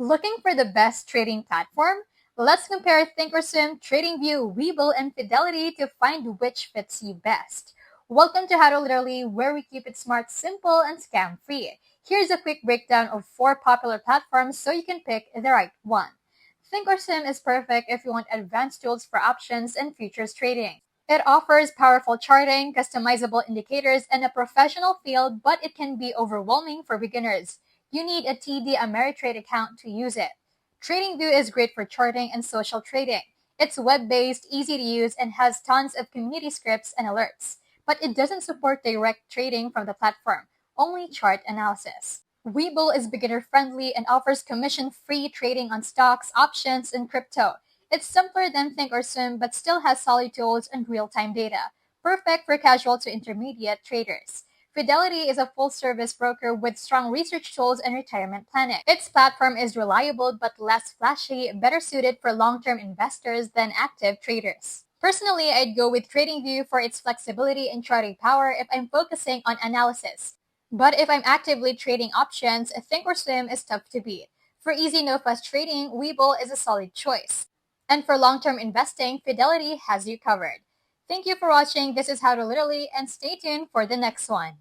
Looking for the best trading platform? Let's compare ThinkOrSwim, Tradingview, Webull, and Fidelity to find which fits you best. Welcome to How to Literally, where we keep it smart, simple, and scam-free. Here's a quick breakdown of 4 popular platforms so you can pick the right one. ThinkOrSwim is perfect if you want advanced tools for options and futures trading. It offers powerful charting, customizable indicators, and a professional feel, but it can be overwhelming for beginners. You need a TD Ameritrade account to use it. TradingView is great for charting and social trading. It's web-based, easy to use, and has tons of community scripts and alerts. But it doesn't support direct trading from the platform, only chart analysis. Webull is beginner-friendly and offers commission-free trading on stocks, options, and crypto. It's simpler than ThinkOrSwim but still has solid tools and real-time data, perfect for casual to intermediate traders. Fidelity is a full-service broker with strong research tools and retirement planning. Its platform is reliable but less flashy, better suited for long-term investors than active traders. Personally, I'd go with TradingView for its flexibility and charting power if I'm focusing on analysis. But if I'm actively trading options, ThinkOrSwim is tough to beat. For easy no-fuss trading, Webull is a solid choice. And for long-term investing, Fidelity has you covered. Thank you for watching. This is How to Literally, and stay tuned for the next one.